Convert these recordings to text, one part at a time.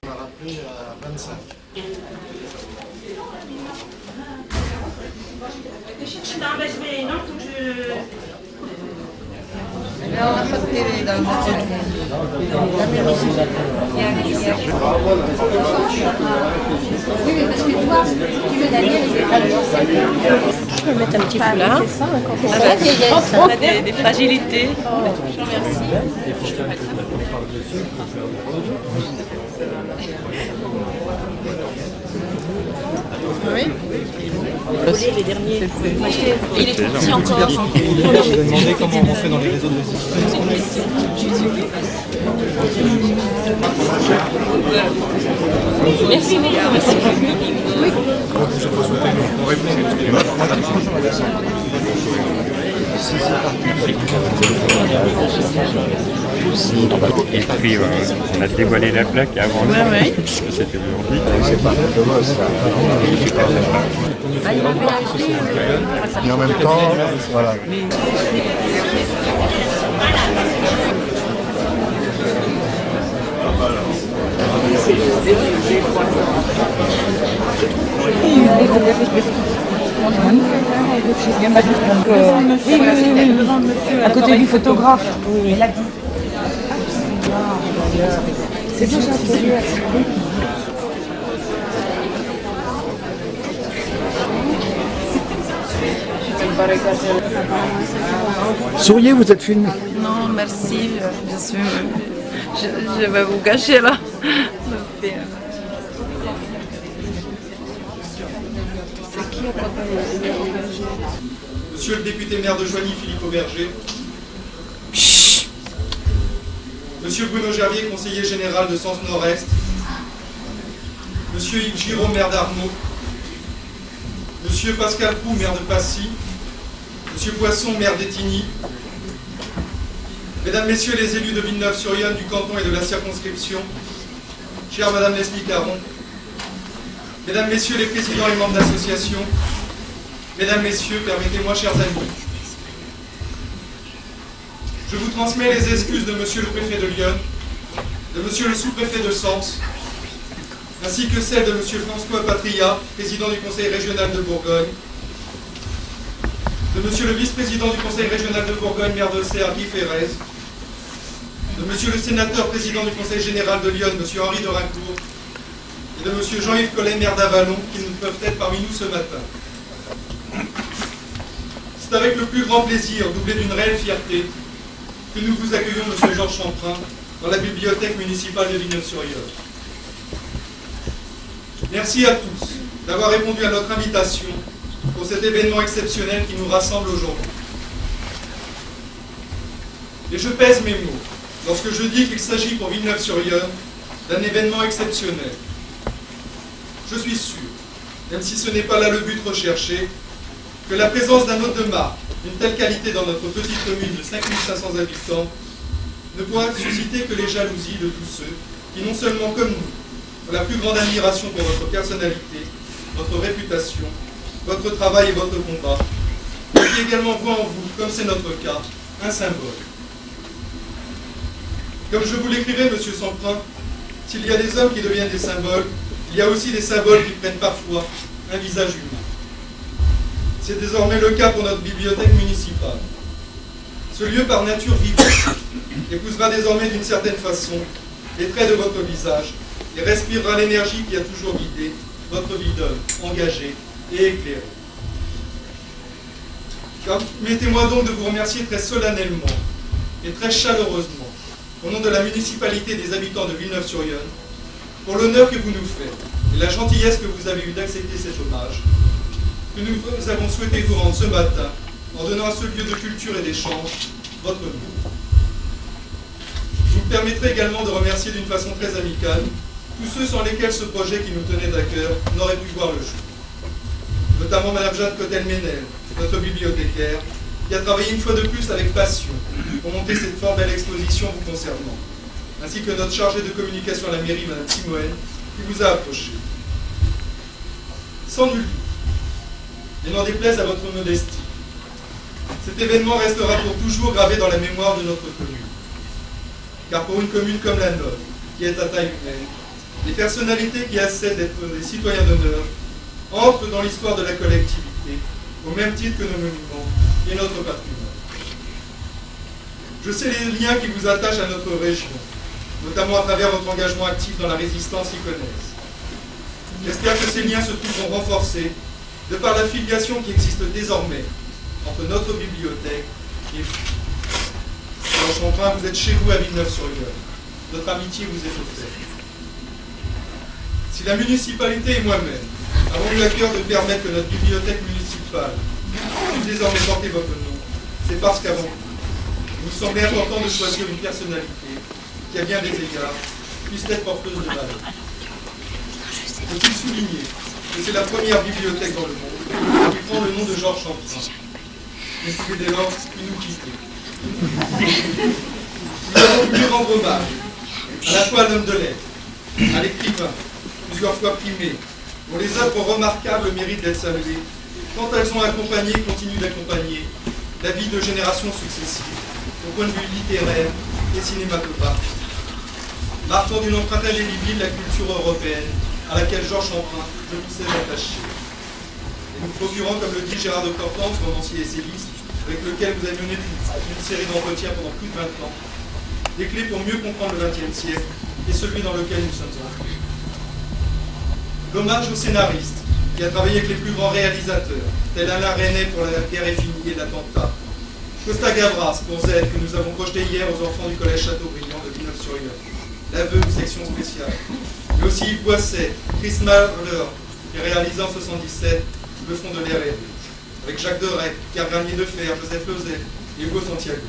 On a rappelé à 25. On a pas de télé dans le matériel. Oui, mais parce que toi, tu veux Daniel, Je peux mettre un petit foulard. On a des fragilités. Je vous remercie. Oui. Les derniers. Il est petit encore. Je vais demander comment on fait dans les réseaux de Merci beaucoup. Merci. Et puis on a dévoilé la plaque avant parce que c'était aujourd'hui. C'est pas mais en même temps, voilà. à côté du photographe. Elle a dit. C'est bien ça. Souriez, vous êtes filmé. Non, merci. Je vais vous gâcher là. Monsieur le député maire de Joigny, Philippe Auberger. Monsieur Bruno Gervier, conseiller général de Sens Nord-Est. Monsieur Yves Giraud, maire d'Arnaud. Monsieur Pascal Pou, maire de Passy. Monsieur Poisson, maire d'Étigny. Mesdames, Messieurs les élus de Villeneuve-sur-Yonne, du canton et de la circonscription. Chère Madame Leslie Caron. Mesdames, Messieurs les présidents et membres d'associations. Mesdames, Messieurs, permettez-moi, chers amis. Je vous transmets les excuses de Monsieur le préfet de Lyon, de Monsieur le sous-préfet de Sens, ainsi que celles de Monsieur François Patria, président du Conseil régional de Bourgogne, de Monsieur le vice-président du Conseil régional de Bourgogne, maire d'Auxerre, Guy Ferrez, de Monsieur le sénateur président du Conseil général de Lyon, Monsieur Henri de Rincourt, et de Monsieur Jean-Yves Collet, maire d'Avallon, qui ne peuvent être parmi nous ce matin. C'est avec le plus grand plaisir, doublé d'une réelle fierté, que nous vous accueillons, Monsieur Georges Champrin, dans la bibliothèque municipale de Villeneuve-sur-Yonne. Merci à tous d'avoir répondu à notre invitation pour cet événement exceptionnel qui nous rassemble aujourd'hui. Et je pèse mes mots lorsque je dis qu'il s'agit pour Villeneuve-sur-Yonne d'un événement exceptionnel. Je suis sûr, même si ce n'est pas là le but recherché, que la présence d'un hôte de marque d'une telle qualité dans notre petite commune de 5500 habitants ne pourra susciter que les jalousies de tous ceux qui, non seulement comme nous, ont la plus grande admiration pour votre personnalité, votre réputation, votre travail et votre combat, mais qui également voient en vous, comme c'est notre cas, un symbole. Comme je vous l'écrivais, Monsieur Champrin, s'il y a des hommes qui deviennent des symboles, il y a aussi des symboles qui prennent parfois un visage humain. C'est désormais le cas pour notre bibliothèque municipale. Ce lieu par nature vivant épousera désormais d'une certaine façon les traits de votre visage et respirera l'énergie qui a toujours guidé votre vie d'homme, engagé et éclairé. Permettez-moi donc de vous remercier très solennellement et très chaleureusement, au nom de la municipalité et des habitants de Villeneuve-sur-Yonne, pour l'honneur que vous nous faites et la gentillesse que vous avez eue d'accepter cet hommage, que nous avons souhaité vous rendre ce matin en donnant à ce lieu de culture et d'échange votre nom. Vous me permettrez également de remercier d'une façon très amicale tous ceux sans lesquels ce projet qui nous tenait à cœur n'aurait pu voir le jour. Notamment Mme Jeanne Cotel-Ménel, notre bibliothécaire, qui a travaillé une fois de plus avec passion pour monter cette fort belle exposition vous concernant, ainsi que notre chargée de communication à la mairie, Mme Simoën, qui vous a approché. Sans nul doute, et n'en déplaise à votre modestie, cet événement restera pour toujours gravé dans la mémoire de notre commune. Car pour une commune comme la nôtre, qui est à taille humaine, Les personnalités qui essaient d'être des citoyens d'honneur entrent dans l'histoire de la collectivité, au même titre que nos monuments et notre patrimoine. Je sais les liens qui vous attachent à notre région, notamment à travers votre engagement actif dans la résistance iconaise. J'espère que ces liens se trouveront renforcés de par la filiation qui existe désormais entre notre bibliothèque et vous. Georges Champrin, vous êtes chez vous à Villeneuve-sur-Yonne. Notre amitié vous est offerte. Si la municipalité et moi-même avons eu à cœur de permettre que notre bibliothèque municipale puisse désormais porter votre nom, c'est parce qu'avant tout, il nous semblait important de choisir une personnalité qui, à bien des égards, puisse être porteuse de valeur. Faut-il souligner que c'est la première bibliothèque dans le monde qui prend le nom de Georges Champrin. Mais pouvez dès lors nous quitter. Nous avons voulu rendre hommage à la fois à l'homme de lettres, à l'écrivain, plusieurs fois primé, dont les œuvres remarquables méritent d'être saluées, tant elles ont accompagné et continuent d'accompagner la vie de générations successives, au point de vue littéraire et cinématographique. Marquant d'une empreinte indélébile la culture européenne, à laquelle Georges Champrin, je vous sais attaché. Et nous procurant, comme le dit Gérard de Cortance, romancier et essayiste, avec lequel vous avez mené une série d'entretiens pendant plus de 20 ans, des clés pour mieux comprendre le XXe siècle et celui dans lequel nous sommes entrés. L'hommage au scénariste, qui a travaillé avec les plus grands réalisateurs, tels Alain Resnais pour La guerre est finie et l'attentat, Costa Gavras pour Z, que nous avons projeté hier aux enfants du collège Chateaubriand de Villeneuve-sur-Yonne, l'aveu ou section spéciale, mais aussi Yves Boisset, Chris Mahler, qui réalisa en 1977 Le Front de l'air et avec Jacques Deray, Pierre Granier de Fer, Joseph Lozet et Hugo Santiago.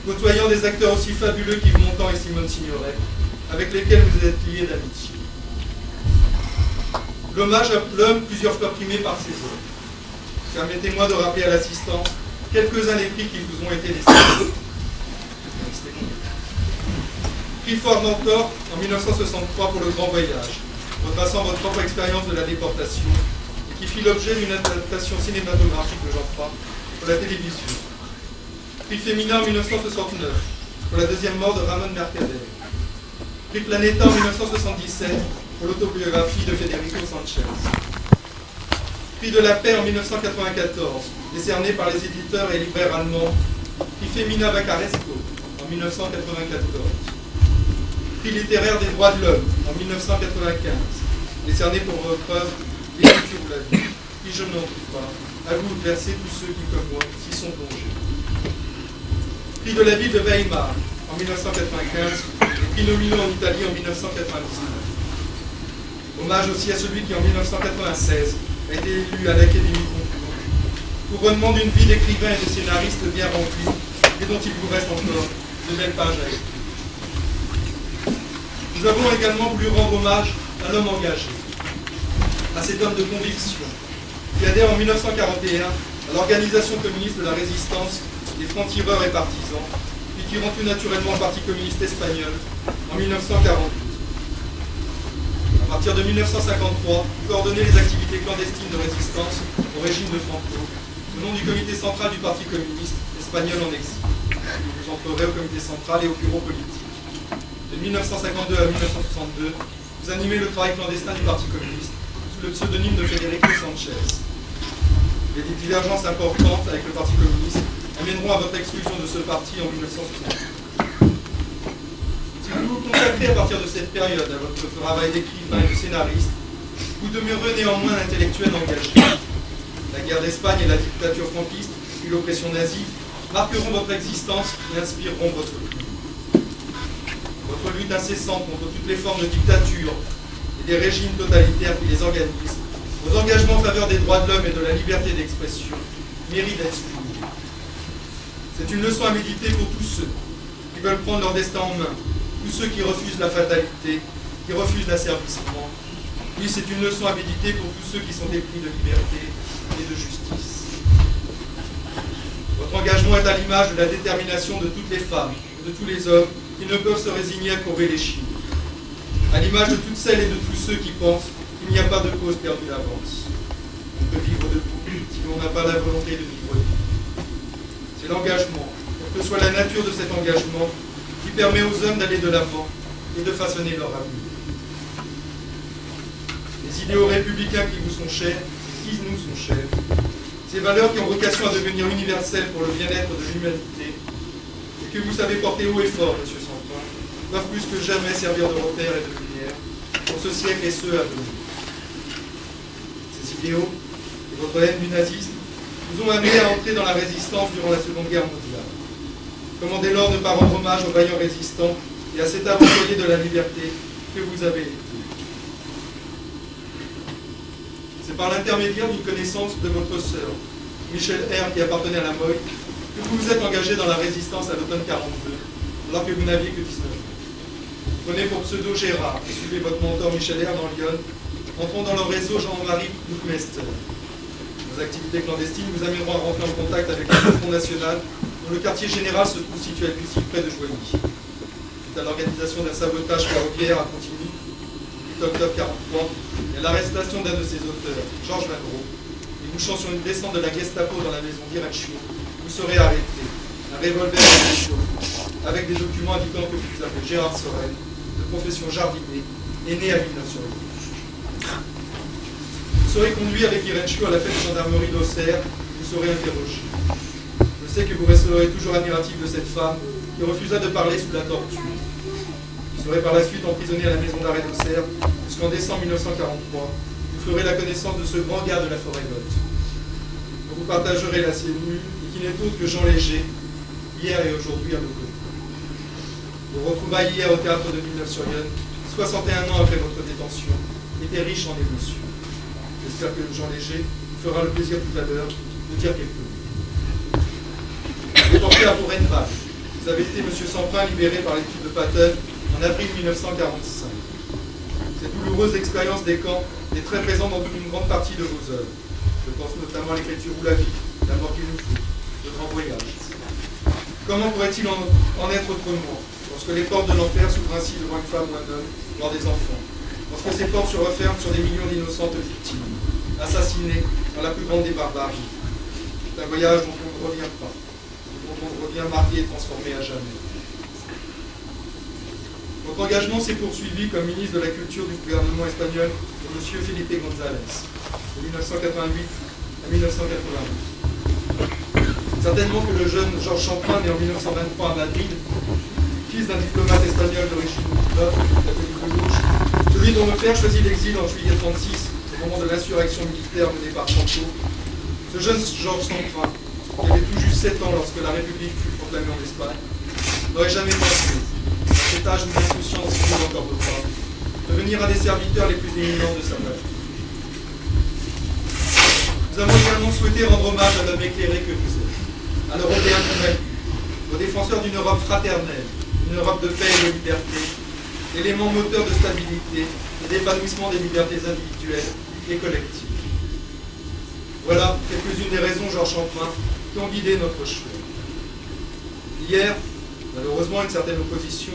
Côtoyant des acteurs aussi fabuleux qu'Yves Montand et Simone Signoret, avec lesquels vous êtes liés d'amitié. L'hommage à l'homme plusieurs fois primé par ses œuvres. Permettez-moi de rappeler à l'assistance quelques-uns des prix qui vous ont été destinés. Prix Ford Mentor en 1963 pour Le Grand Voyage, retraçant votre propre expérience de la déportation, qui fit l'objet d'une adaptation cinématographique de Jean-François pour la télévision. Prix Féminin en 1969, pour la deuxième mort de Ramon Mercader. Prix Planeta en 1977, pour l'autobiographie de Federico Sanchez. Prix de la paix en 1994, décerné par les éditeurs et libraires allemands. Prix Femina Vacaresco en 1994. Prix littéraire des droits de l'homme en 1995, décerné pour votre œuvre L'écriture ou la vie, qui je n'en doute pas, à vous de verser tous ceux qui, comme moi, s'y sont plongés. Prix de la ville de Weimar en 1995 et prix Nomino en Italie en 1999. Hommage aussi à celui qui, en 1996, a été élu à l'Académie Goncourt. Couronnement d'une vie d'écrivain et de scénariste bien remplie et dont il vous reste encore de belles pages à écrire. Nous avons également voulu rendre hommage à l'homme engagé, à cet homme de conviction, qui adhère en 1941 à l'organisation communiste de la résistance des francs-tireurs et partisans, puis qui rend tout naturellement le Parti communiste espagnol en 1948. À partir de 1953, coordonner les activités clandestines de résistance au régime de Franco, au nom du comité central du Parti communiste espagnol en exil. Vous entrerez au comité central et au bureau politique. De 1952 à 1962, vous animez le travail clandestin du Parti communiste, le pseudonyme de Federico Sanchez. Les divergences importantes avec le Parti communiste amèneront à votre exclusion de ce parti en 1960. Si vous vous consacrez à partir de cette période à votre travail d'écrivain et de scénariste, vous demeurez néanmoins un intellectuel engagé. La guerre d'Espagne et la dictature franquiste, puis l'oppression nazie, marqueront votre existence et inspireront votre lutte. Votre lutte incessante contre toutes les formes de dictature des régimes totalitaires qui les organisent, vos engagements en faveur des droits de l'homme et de la liberté d'expression méritent d'être soulignés. C'est une leçon à méditer pour tous ceux qui veulent prendre leur destin en main, tous ceux qui refusent la fatalité, qui refusent l'asservissement. Oui, c'est une leçon à méditer pour tous ceux qui sont épris de liberté et de justice. Votre engagement est à l'image de la détermination de toutes les femmes et de tous les hommes qui ne peuvent se résigner à courber les chines. À l'image de toutes celles et de tous ceux qui pensent qu'il n'y a pas de cause perdue d'avance. On peut vivre debout si l'on n'a pas la volonté de vivre debout. C'est l'engagement, quelle que soit la nature de cet engagement, qui permet aux hommes d'aller de l'avant et de façonner leur avenir. Ces idéaux républicains qui vous sont chers, qui nous sont chers, ces valeurs qui ont vocation à devenir universelles pour le bien-être de l'humanité, et que vous savez porter haut et fort, Monsieur Samprin, doivent plus que jamais servir de repère et de lumière pour ce siècle et ceux à venir. Ces idéaux et votre haine du nazisme nous ont amenés à entrer dans la résistance durant la Seconde Guerre mondiale. Comment dès lors ne pas rendre hommage aux vaillants résistants et à cet aventurier de la liberté que vous avez été. C'est par l'intermédiaire d'une connaissance de votre sœur, Michel R, qui appartenait à la MOI, que vous vous êtes engagé dans la résistance à l'automne 42, alors que vous n'aviez que 19 ans. Prenez pour pseudo Gérard et suivez votre mentor Michel R dans Lyon, entrons dans le réseau Jean-Marie Boukmester. Vos activités clandestines vous amèneront à rentrer en contact avec le Front National, dont le quartier général se trouve situé à Lucie, près de Joigny. Suite à l'organisation d'un sabotage ferroviaire à Contigny, 8 octobre 1943, et à l'arrestation d'un de ses auteurs, Georges Magro, débouchant sur une descente de la Gestapo dans la maison d'Ireccio, vous serez arrêté, un revolver en munitions, avec des documents indiquant que vous vous appelez Gérard Sorel, de profession jardinier, et né à Villeneuve-sur-Lot. Vous serez conduit avec Ireccio à la fête de gendarmerie d'Auxerre, vous serez interrogé. Je sais que vous resterez toujours admiratif de cette femme qui refusa de parler sous la torture. Vous serez par la suite emprisonné à la maison d'arrêt d'Auxerre jusqu'en décembre 1943. Vous ferez la connaissance de ce grand gars de la forêt Lot. Vous partagerez la cellule et qui n'est autre que Jean Léger, hier et aujourd'hui à vos côtés. Vous retrouvailles hier au théâtre de Villeneuve-sur-Yonne, 61 ans après votre détention, était riche en émotions. J'espère que Jean Léger vous fera le plaisir tout à l'heure de dire quelques mots. Déporté à Forenbach, vous avez été, M. Samprin, libéré par l'équipe de Patton en avril 1945. Cette douloureuse expérience des camps est très présente dans une grande partie de vos œuvres. Je pense notamment à l'écriture ou la vie, la mort qu'il nous faut, le grand voyage. Comment pourrait-il en être autrement, lorsque les portes de l'enfer s'ouvrent ainsi devant une femme ou un homme, voire des enfants, lorsque ces portes se referment sur des millions d'innocentes victimes, assassinées dans la plus grande des barbaries. C'est un voyage dont on ne revient pas, dont on revient marqué et transformé à jamais. Votre engagement s'est poursuivi comme ministre de la Culture du gouvernement espagnol de M. Felipe González, de 1988 à 1988. Certainement que le jeune Georges Champrin, né en 1923 à Madrid, fils d'un diplomate espagnol d'origine catholique de gauche, celui dont le père choisit l'exil en juillet 1936, au moment de l'insurrection militaire menée par Franco, ce jeune Georges Champrin, qui avait tout juste 7 ans lorsque la République fut proclamée en Espagne, n'aurait jamais pensé, à cet âge où l'insouciance coule encore de pas, devenir un des serviteurs les plus éminents de sa patrie. Nous avons également souhaité rendre hommage à l'homme éclairé que vous êtes, à l'Européen convaincu, aux défenseurs d'une Europe fraternelle, une Europe de paix et de liberté, élément moteur de stabilité et d'épanouissement des libertés individuelles et collectives. Voilà quelques-unes des raisons, Georges Champrin, qui ont guidé notre choix. Hier, malheureusement, une certaine opposition,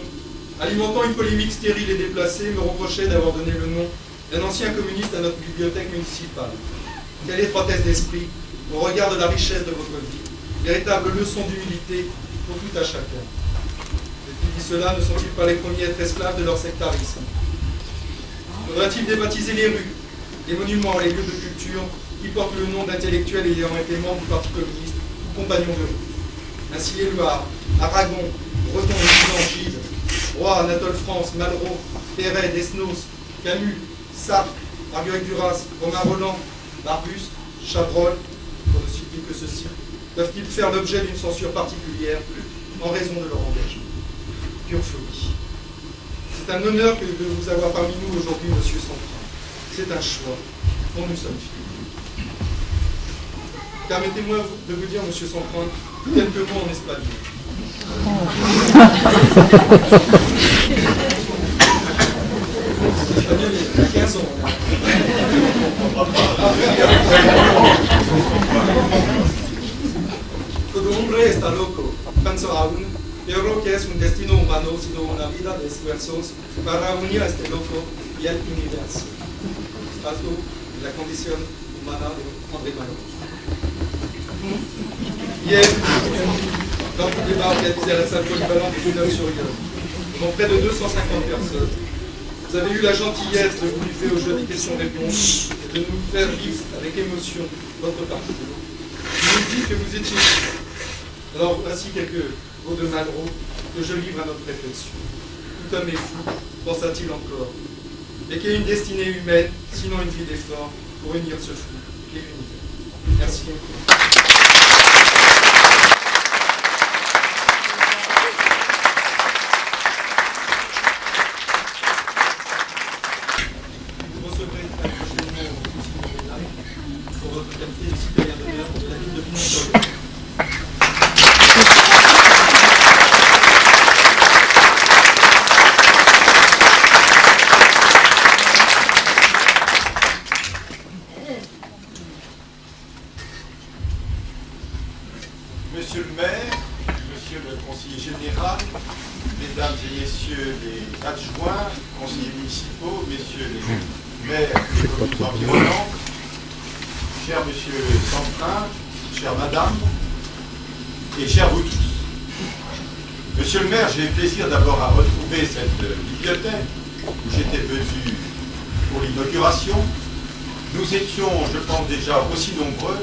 alimentant une polémique stérile et déplacée, me reprochait d'avoir donné le nom d'un ancien communiste à notre bibliothèque municipale. Quelle étroitesse d'esprit, au regard de la richesse de votre vie, véritable leçon d'humilité pour tout à chacun. Les qui disent cela ne sont-ils pas les premiers à être esclaves de leur sectarisme? Faudra-t-il débaptiser les rues, les monuments, les lieux de culture qui portent le nom d'intellectuels ayant été membres du Parti communiste ou compagnons de route? Ainsi Éluard, Aragon, Breton, Milan, Gide, Roy, Anatole France, Malraux, Perret, Desnos, Camus, Sartre, Marguerite Duras, Romain Roland, Barbus, Chabrol, pour ne citer que ceux-ci, doivent-ils faire l'objet d'une censure particulière en raison de leur engagement? Pure folie. C'est un honneur que de vous avoir parmi nous aujourd'hui, Monsieur Samprin. C'est un choix dont nous sommes fiers. Permettez-moi de vous dire, Monsieur Samprin, quelques mots en espagnol. Espagnol, il y a 15 ans. Todo hombre está loco, pienso aún, pero que es un destino humano, sino una vida de esfuerzos para unir a este loco y al universo. Esto es la condición humana de André Malraux. Hier, dans le débat organisé à la salle polyvalente de Villeneuve-sur-Yonne, devant près de 250 personnes, Vous avez eu la gentillesse de vous livrer au jeu des questions-réponses et de nous faire vivre avec émotion votre parcours. Vous nous dites que vous étiez fou. Alors voici quelques mots de Malraux que je livre à notre réflexion. Tout homme est fou, pensa-t-il encore, et qu'il y ait une destinée humaine, sinon une vie d'effort, pour unir ce fou et l'univers. Merci. Vous recevrez très prochainement aussi une médaille pour votre qualité de citoyen d'honneur de la ville de Villeneuve-sur-Lot. Monsieur le maire, monsieur le conseiller général, mesdames et messieurs les adjoints, conseillers municipaux, messieurs les maires des communes environnantes, cher monsieur Semprin, chère madame, et chers vous tous. Monsieur le maire, j'ai le plaisir d'abord à retrouver cette bibliothèque où j'étais venu pour l'inauguration. Nous étions, je pense, déjà aussi nombreux.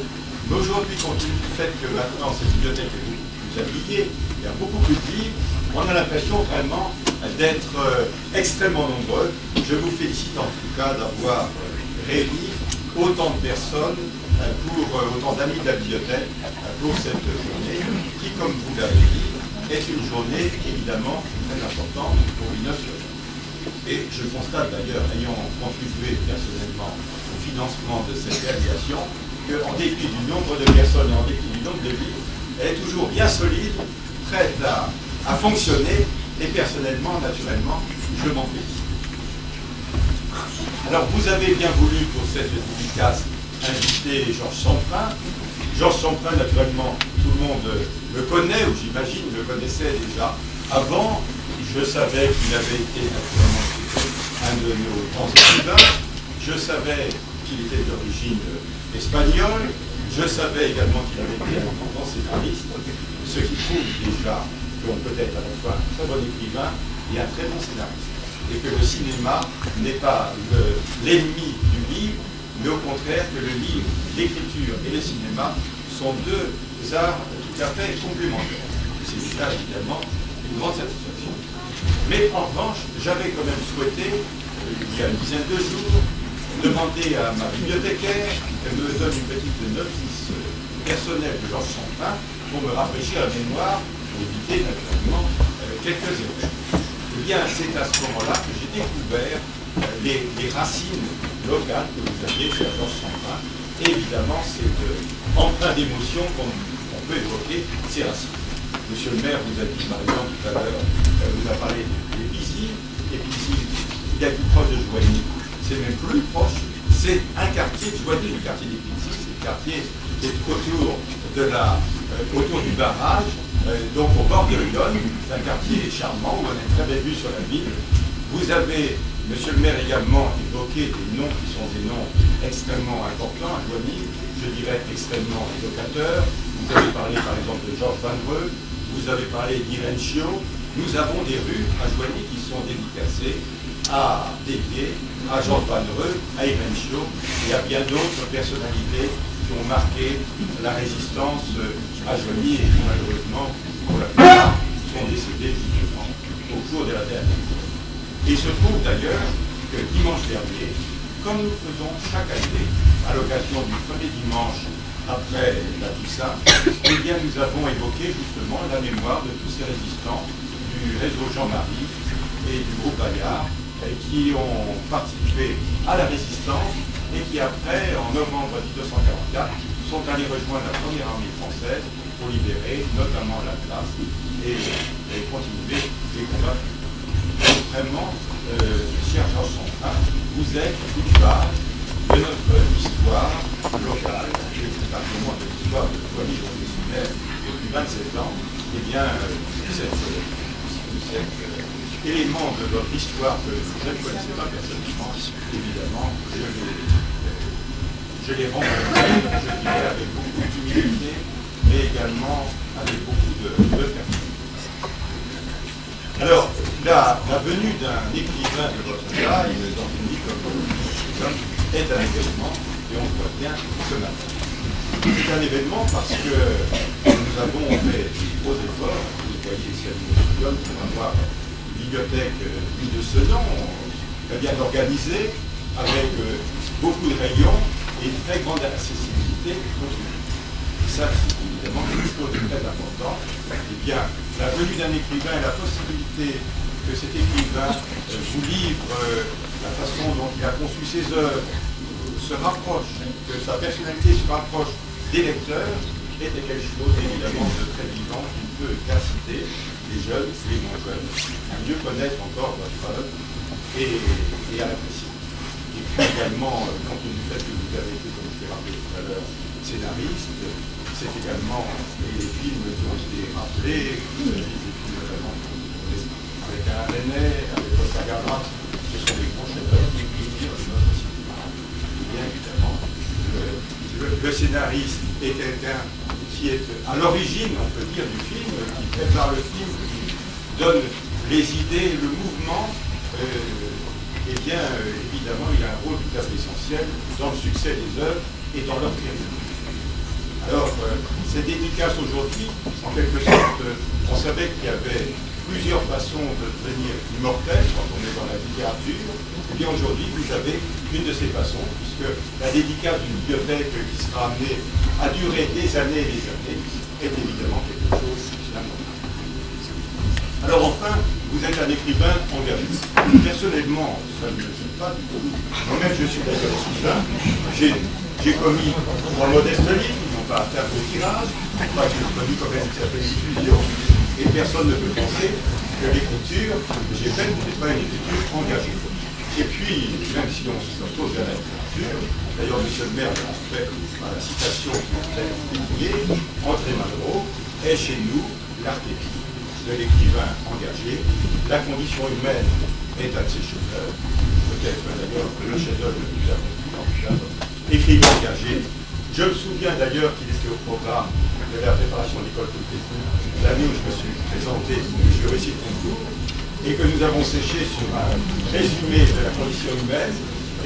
Mais aujourd'hui, compte tenu du fait que maintenant cette bibliothèque est beaucoup plus habillée, il y a beaucoup plus de livres, on a l'impression vraiment d'être extrêmement nombreux. Je vous félicite en tout cas d'avoir réuni autant de personnes, autant d'amis de la bibliothèque pour cette journée, qui, comme vous l'avez dit, est une journée évidemment très importante pour Villeneuve-sur-Lot. Et je constate d'ailleurs, ayant contribué personnellement au financement de cette réalisation, en dépit du nombre de personnes et en dépit du nombre de livres, elle est toujours bien solide, prête à fonctionner, et personnellement, naturellement, je m'en félicite. Alors, vous avez bien voulu, pour cette dédicace, inviter Georges Semprin. Georges Semprin, naturellement, tout le monde le connaît, ou j'imagine, le connaissait déjà avant. Je savais qu'il avait été, naturellement, un de nos grands écrivains. Je savais qu'il était d'origine espagnol. Je savais également qu'il avait été un grand scénariste, ce qui prouve déjà qu'on peut être à la fois un très bon écrivain et un très bon scénariste. Et que le cinéma n'est pas l'ennemi du livre, mais au contraire que le livre, l'écriture et le cinéma sont deux arts tout à fait complémentaires. C'est déjà évidemment une grande satisfaction. Mais en revanche, j'avais quand même souhaité, il y a une dizaine de jours, demander à ma bibliothécaire qu'elle me donne une petite notice personnelle de Georges Semprin pour me rafraîchir la mémoire et éviter naturellement quelques erreurs. Eh bien, c'est à ce moment-là que j'ai découvert les racines locales que vous aviez chez Georges Semprin. Et évidemment, c'est empreint d'émotion qu'on peut évoquer ces racines. Monsieur le maire vous a dit, par exemple, tout à l'heure, vous a parlé des Pizy, et Pizy, il est plus proche de Joigny. C'est même plus proche, c'est un quartier de Joigny, le quartier des Pizy, c'est le quartier qui est autour du barrage, donc au bord de l'Yonne. C'est un quartier charmant où on a une très belle vue sur la ville. Vous avez, monsieur le maire, également évoqué des noms qui sont des noms extrêmement importants à Joigny, je dirais extrêmement évocateurs. Vous avez parlé par exemple de Georges Vanbreux, vous avez parlé d'Irène Chiot. Nous avons des rues à Joigny qui sont dédicacées dédiées à Georges Vanbreux, à Irène Chiot et à bien d'autres personnalités qui ont marqué la résistance à Joigny et qui malheureusement, pour la plupart, sont décédés justement au cours de la dernière. Et il se trouve d'ailleurs que dimanche dernier, comme nous faisons chaque année, à l'occasion du premier dimanche après la Toussaint, eh bien nous avons évoqué justement la mémoire de tous ces résistants du réseau Jean-Marie et du groupe Bayard qui ont participé à la résistance et qui après, en novembre 1944, sont allés rejoindre la première armée française pour libérer notamment l'Atlas et continuer les combats. Donc vraiment, cher Georges Semprin, vous êtes une base de notre histoire locale, et plus particulièrement de l'histoire de Joigny professionnelle depuis 27 ans. Eh bien, cet élément de votre histoire que je ne connaissais pas personnellement, évidemment, je l'ai rencontré, je dirais, avec beaucoup d'humilité, mais également avec beaucoup de fermeté. Alors, la venue d'un écrivain écrivain de votre taille, d'Anthony comme est un événement, et on le voit bien ce matin. C'est un événement parce que nous avons fait de gros efforts, vous voyez ici à l'Université pour avoir une bibliothèque digne de ce nom, très bien organisée, avec beaucoup de rayons et une très grande accessibilité continue. Ça, c'est évidemment quelque chose de très important. Eh bien, la venue d'un écrivain et la possibilité que cet écrivain vous livre la façon dont il a conçu ses œuvres, se rapproche, que sa personnalité se rapproche des lecteurs, était quelque chose évidemment de très vivant qui ne peut qu'inciter les jeunes, les moins jeunes, à mieux connaître encore votre œuvre et à l'apprécier. Et puis également, compte tenu du fait que vous avez été, comme je l'ai rappelé tout à l'heure, scénariste, c'est également les films qui ont été rappelés, des films notamment avec Alain Resnais, avec Oscar Gavras, ce sont des grands chefs-d'œuvre qui dire de notre cinéma. Et bien évidemment, le scénariste est quelqu'un qui est à l'origine, on peut dire, du film, qui prépare le film, qui donne les idées, le mouvement. Eh bien, évidemment, il a un rôle tout à fait essentiel dans le succès des œuvres et dans leur création. Alors, cette dédicace aujourd'hui, en quelque sorte, on savait qu'il y avait plusieurs façons de devenir immortel quand on est dans la littérature. Et bien aujourd'hui, vous avez une de ces façons, puisque la dédicace d'une bibliothèque qui sera amenée à durer des années et des années est évidemment quelque chose d'important. Alors enfin, vous êtes un écrivain engagé. Personnellement, ça ne me gêne pas du tout. Moi-même, je suis d'ailleurs écrivain. J'ai commis trois modestes livres, ils n'ont pas à faire de tirage. Enfin, j'ai connu quand même une certaine diffusion. Et personne ne peut penser que l'écriture que j'ai faite n'était pas une écriture engagée. Et puis, même si on s'oppose à la littérature, d'ailleurs, M. le maire l'a fait à la citation qui est publiée, André Malraux est chez nous l'archétype de l'écrivain engagé. La condition humaine est un de ses chefs-d'œuvre, peut-être d'ailleurs le chef-d'œuvre le plus accompli, en tout cas, écrivain engagé. Je me souviens d'ailleurs qu'il était au programme de la préparation de l'école polytechnique l'année où je me suis présenté sur le récit de concours, et que nous avons séché sur un résumé de la condition humaine,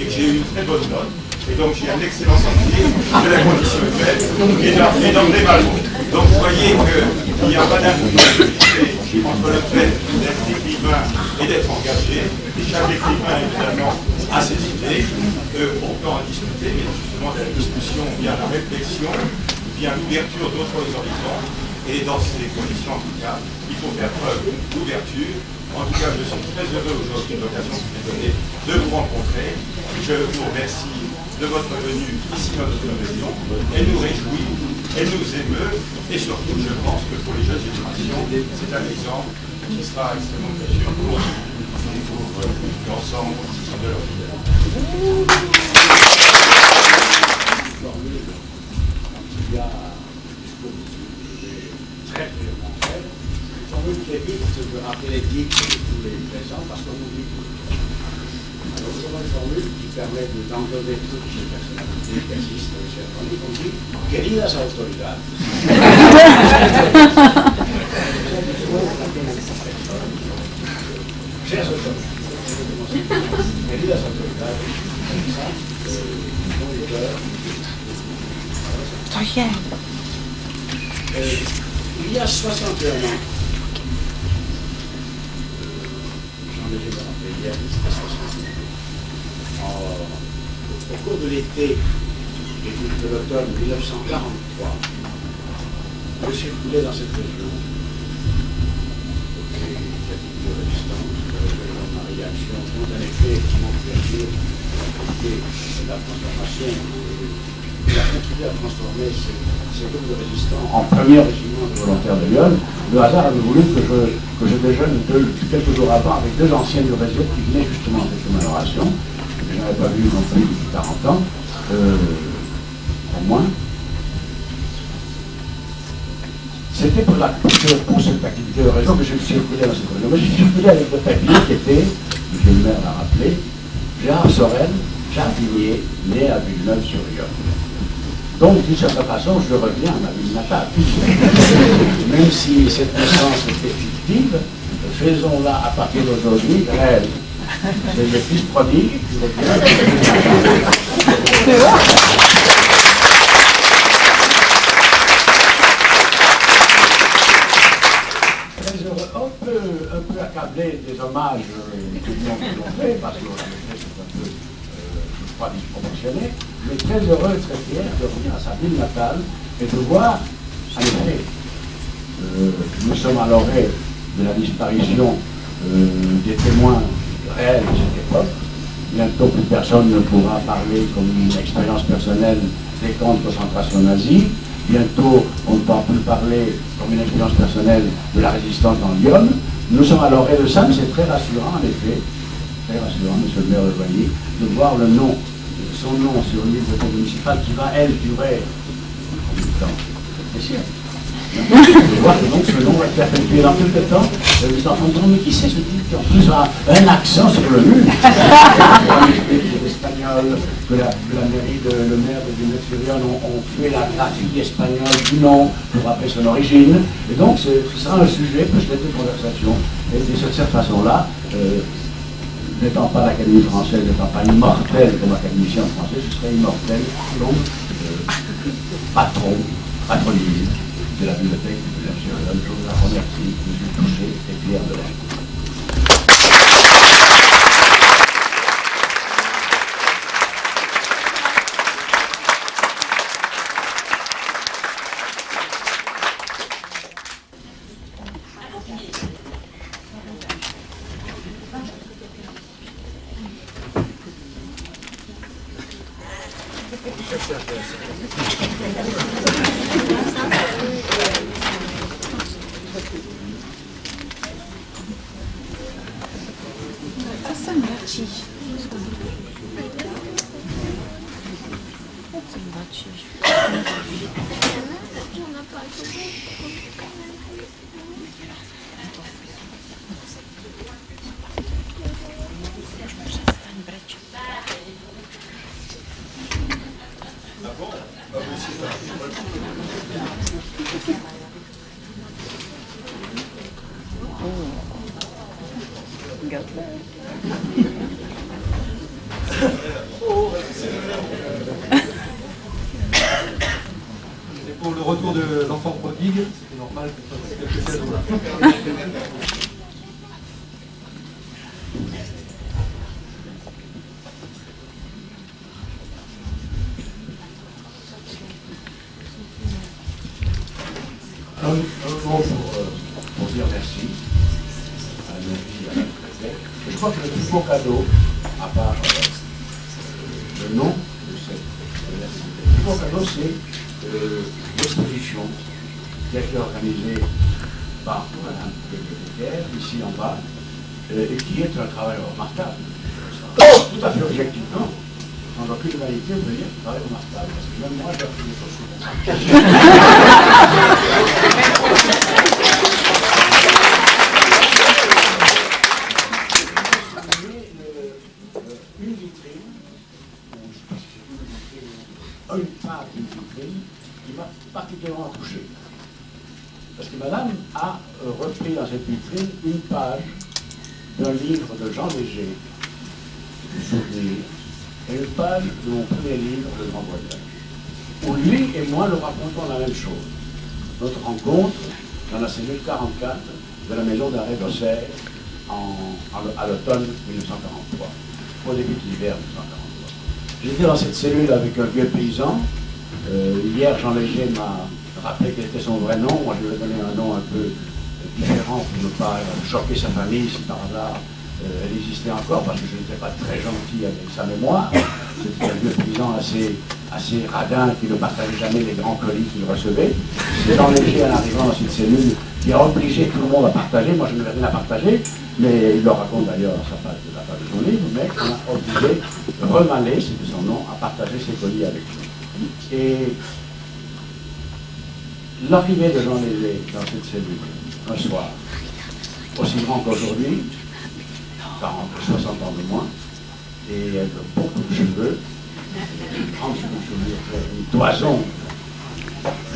et que j'ai eu une très bonne note, et donc j'ai un excellent sentier de la condition humaine, et d'André Malraux. Donc vous voyez qu'il n'y a pas d'incompatibilité entre le fait d'être écrivain et d'être engagé, et chaque écrivain évidemment a ses idées, on peut en discuter, mais justement de la discussion vient la réflexion, vient l'ouverture d'autres horizons, et dans ces conditions en tout cas, il faut faire preuve d'ouverture. En tout cas, je suis très heureux aujourd'hui de l'occasion qui m'est donnée de vous rencontrer. Je vous remercie de votre venue ici dans notre région. Elle nous réjouit, elle nous émeut, et surtout, je pense que pour les jeunes générations, c'est un exemple qui sera extrêmement précieux pour l'ensemble de leur vie. Très clairement fait. Une formule très vite de rappeler les dictes de tous les présents parce qu'on oublie tout. Alors, nous avons une formule qui permet d'englober toutes les personnalités qui assistent aux cérémonies. On dit queridas autoridades. Chers autorités. Queridas autoridades. Comme ça, bon lecteur. Il y a 61 ans, j'en ai jamais rappelé hier, c'était 61 ans. Au cours de l'été et de l'automne 1943, je circulais dans cette région. Les capitaux de résistance, ma réaction, sont en effet qui m'ont permis de la transformation. Il a contribué à transformer ces groupes de résistants en premier régiment de volontaires de Lyon. Le hasard avait voulu que je déjeune quelques jours avant avec deux anciens du réseau qui venaient justement de cette commémoration, que je n'avais pas vu non plus depuis 40 ans, au moins. C'était pour cette activité de réseau que je circulais dans cette région. Moi, j'ai circulé avec le papier qui était, M. le maire l'a rappelé, Gérard Sorel, jardinier, né à Villeneuve-sur-Yonne. Donc, d'une certaine façon, je reviens à ma ville natale. Même si cette naissance était fictive, faisons-la à partir d'aujourd'hui réelle. C'est le fils prodigue qui revient. Un peu accablé des hommages que nous avons fait, parce que c'est un peu, je crois, disproportionné, mais très heureux et très fier de revenir à sa ville natale et de voir, en effet, nous sommes à l'orée de la disparition des témoins réels de cette époque. Bientôt, plus personne ne pourra parler comme une expérience personnelle des camps de concentration nazis. Bientôt, on ne pourra plus parler comme une expérience personnelle de la résistance dans Lyon. Nous sommes à l'orée de ça, mais c'est très rassurant, en effet, très rassurant, monsieur le maire de Loigny, de voir le nom, son nom sur une liste de compte municipal qui va, elle, durer combien de temps? C'est sûr. Je vois que donc ce nom va être perpétué dans tout le temps. Les enfants diront, mais qui c'est ce type qui en plus a un accent sur le nu? Espagnol, que la mairie, le maire de Villeneuve-sur-Yonne ont fait la graphie espagnole du nom pour rappeler son origine. Et donc ce sera un sujet peut-être de conversation. Et de cette façon-là, n'étant pas l'Académie française, n'étant pas immortelle comme académicien français, je serais immortel comme patronise de la bibliothèque de Villeneuve-sur-Yonne. Je vous la remercie, je suis touché et fier de l'être. Et pour le retour de l'enfant prodigue, c'était normal que ça fasse quelque chose là. Un mot pour dire merci à nos filles, à la bibliothèque. Je crois que le plus beau cadeau, à part le nom de cette université, le plus beau cadeau, c'est l'exposition qui a été organisée par Madame Bibliothécaire, ici en bas, et qui est un travail remarquable. Tout à fait objectivement, sans aucune vanité, vous dire travail remarquable, parce que même moi, j'ai appris des choses une vitrine, une page d'une vitrine qui m'a particulièrement touché. Parce que madame a repris dans cette vitrine une page d'un livre de Jean Léger, Souvenir, et une page de mon premier livre, Le Grand Voyage, où lui et moi nous racontons la même chose. Notre rencontre dans la cellule 44 de la maison d'arrêt d'Auxerre à l'automne 1943, au début de l'hiver 1943. J'étais dans cette cellule avec un vieux paysan. Hier, Jean Léger m'a rappelé quel était son vrai nom. Moi, je lui ai donné un nom un peu différent pour ne pas choquer sa famille si par hasard elle existait encore, parce que je n'étais pas très gentil avec sa mémoire. C'était un vieux paysan assez radin qui ne partageait jamais les grands colis qu'il recevait. C'est Jean Léger, en arrivant dans cette cellule, qui a obligé tout le monde à partager. Moi, je n'avais rien à partager, mais il le raconte d'ailleurs dans la page de son livre, mais on a obligé Remalé, c'était son nom, à partager ses colis avec lui. Et l'arrivée de Jean Léger dans cette cellule, un soir, aussi grand qu'aujourd'hui, 60 ans de moins, et avec beaucoup de cheveux, une grande chevelure, une toison.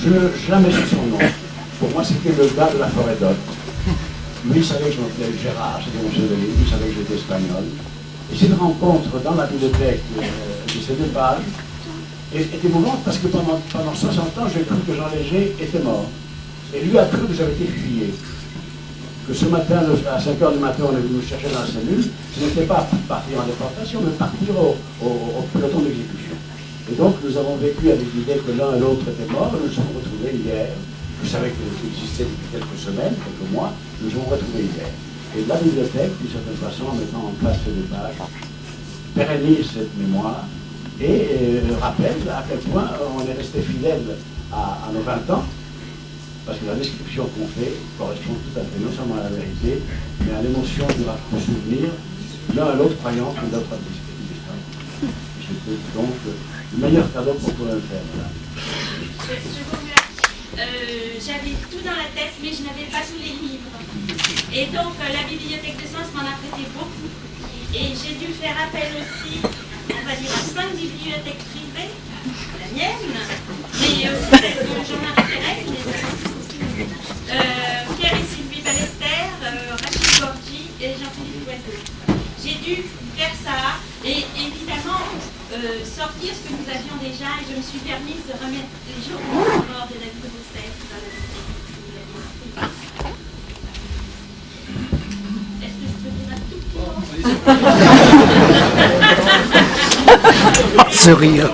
Je n'ai jamais su son nom. Pour moi, c'était le gars de la forêt d'Hôte. Lui, il savait que je m'appelais Gérard, c'était mon pseudonyme, il savait que j'étais espagnol. Et cette rencontre dans la bibliothèque de ces deux pages est émouvante parce que pendant 60 ans, j'ai cru que Jean Léger était mort. Et lui a cru que j'avais été fusillé. Que ce matin, à 5 h du matin, on est venu me chercher dans la cellule, ce n'était pas partir en déportation, mais partir au peloton d'exécution. Et donc, nous avons vécu avec l'idée que l'un et l'autre étaient morts, nous nous sommes retrouvés hier. Je savais que existait depuis quelques semaines, quelques mois, nous nous sommes retrouvés hier. Et la bibliothèque, d'une certaine façon, en mettant en place ces deux pages, pérennise cette mémoire et rappelle à quel point on est resté fidèle à nos 20 ans, parce que la description qu'on fait correspond tout à fait non seulement à la vérité, mais à l'émotion du souvenir, l'un à l'autre croyant que l'autre a disparu. C'était donc le meilleur cadeau qu'on pouvait me faire. Voilà. J'avais tout dans la tête, mais je n'avais pas tous les livres. Et donc, la bibliothèque de Sens m'en a prêté beaucoup. Et j'ai dû faire appel aussi, on va dire, à 5 bibliothèques privées, la mienne, mais aussi celle de Jean-Marie Pérez, Pierre et Sylvie Ballester, Rachid Gorgi et Jean-Philippe Loiseau. J'ai dû faire ça et évidemment sortir ce que nous avions déjà, et je me suis permise de remettre les jours morts de David Rousseff dans la bibliothèque. Est-ce que je peux dire un tout petit mot? Ce rire.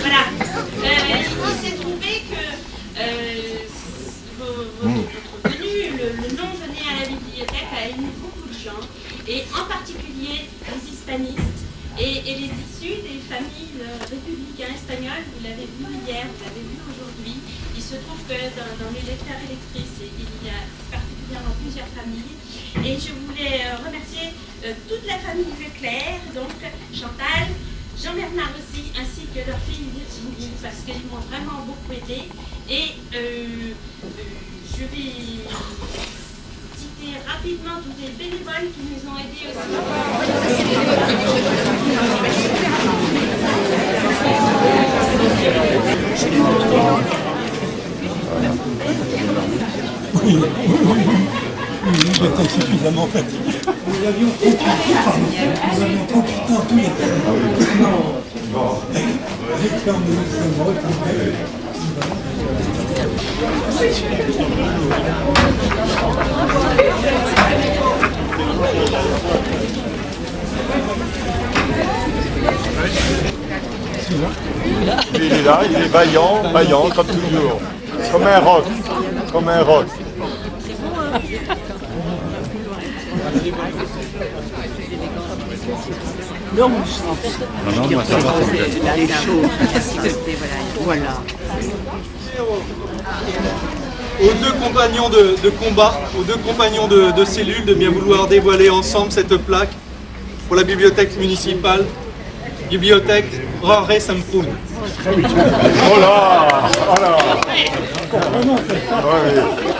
Voilà. Il s'est trouvé que votre venue, le nom donné à la bibliothèque a ému beaucoup de gens, et en particulier les hispanistes et les issus des familles républicains espagnols. Vous l'avez vu hier, vous l'avez vu aujourd'hui. Il se trouve que dans les lecteurs et lectrices, il y a particulièrement plusieurs familles. Et je voulais remercier toute la famille Leclerc, donc Chantal, Jean-Bernard aussi, ainsi que leur fille Virginie, parce qu'ils m'ont vraiment beaucoup aidé. Et je vais citer rapidement tous les bénévoles qui nous ont aidés aussi. J'étais suffisamment fatigué. Nous avions trop de temps, tout était. Et quand nous nous sommes retrouvés, Il est là, il est vaillant, comme toujours. Comme un roc. Comme un roc. Non, moi ça va. Les choses. Voilà. Aux deux compagnons de combat, aux deux compagnons de cellule, de bien vouloir dévoiler ensemble cette plaque pour la bibliothèque municipale, bibliothèque Rare Sampun. Oh là, oh là. Ouais,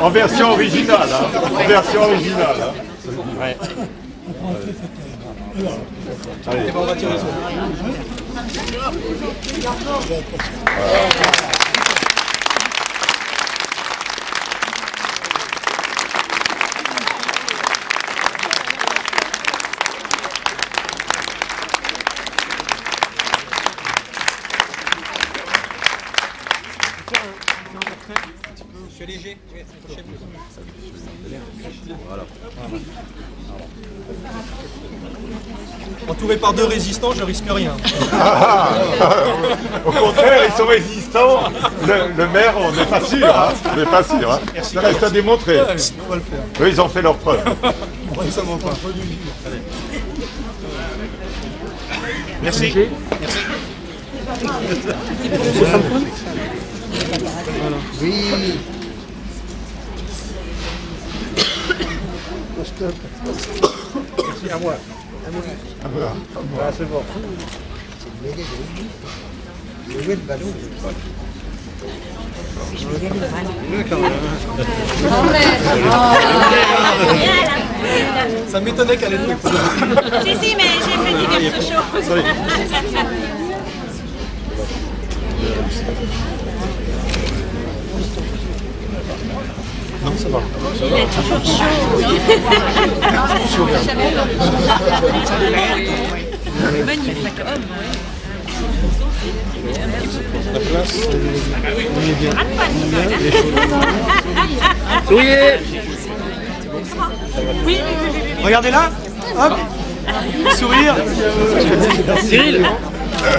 en version originale, hein. En version originale. Hein. Ouais. Allez. On va tirer ça. Je suis léger, je vais être prochain. Voilà. Entouré par deux résistants, je risque rien. Au contraire, ils sont résistants. Le maire, on n'est pas sûr. Hein. On n'est pas sûr. Hein. Ça reste à démontrer. On va le faire. Eux, ils ont fait leur preuve. Ça va pas. Merci. Merci. Oui. Merci à moi. Ah, c'est bon. Ça m'étonnait qu'elle ait le truc. Si, mais j'ai fait diverses choses. Non, ça va. Il est toujours chaud. Magnifique homme. La place, on est bien. Souriez. Oui. Regardez là. Hop. Sourire. Cyril.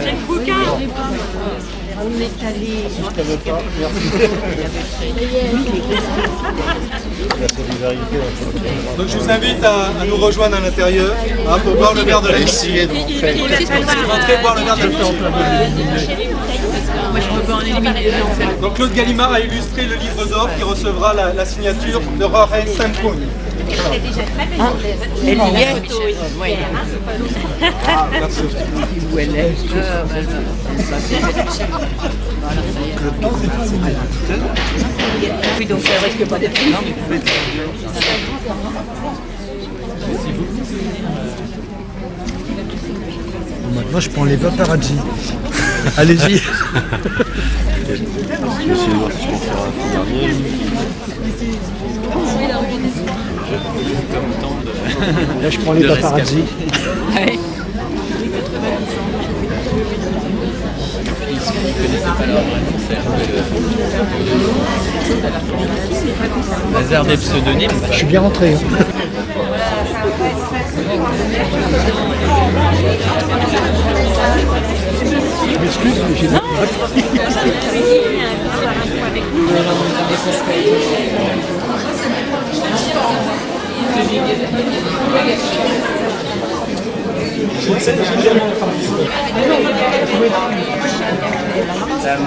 J'ai le bouquin. On est allé. Donc je vous invite à nous rejoindre à l'intérieur pour boire le verre de la Essayez de rentrer. Rentrez boire le verre de la Moi, je peux pas en éliminer. Donc Claude Gallimard a illustré le livre d'or qui recevra la signature de Jorge Samponi. Elle y est. Merci. Où elle est. Oui, donc ça risque pas d'être non. Maintenant, je prends les paparazzi. Allez-y. Je vais essayer de voir si je peux en faire un dernier. Là, je prends les paparazzi. Ouais. Hasard des pseudonymes. Je suis bien rentré. Hein. Je m'excuse, mais j'ai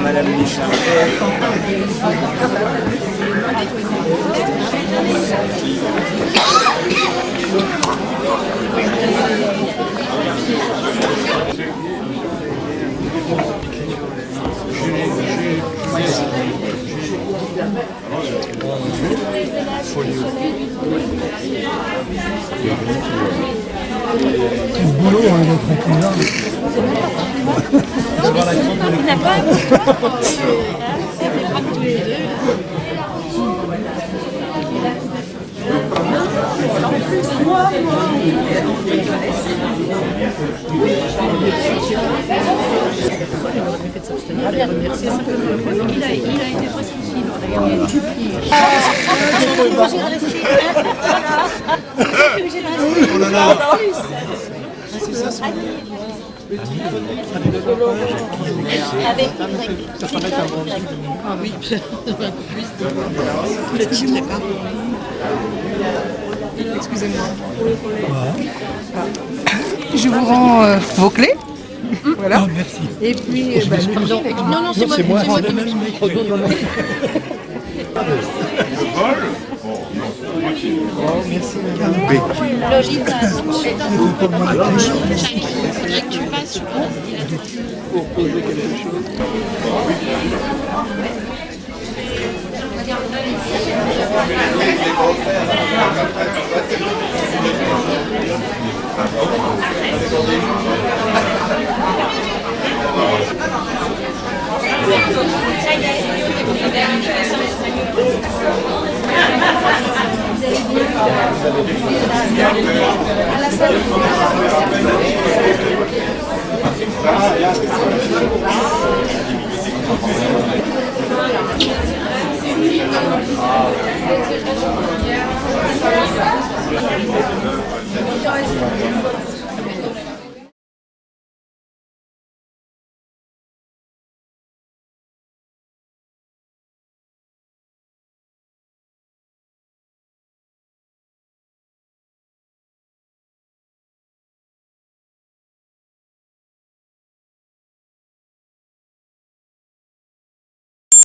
Madame Michel. tout ce boulot, hein, d'être là. D'avoir la grande de Excusez-moi. Je vous rends vos clés. Voilà. Oh, merci. Et puis, non, c'est moi qui Oh, merci madame. Pour poser quelque chose.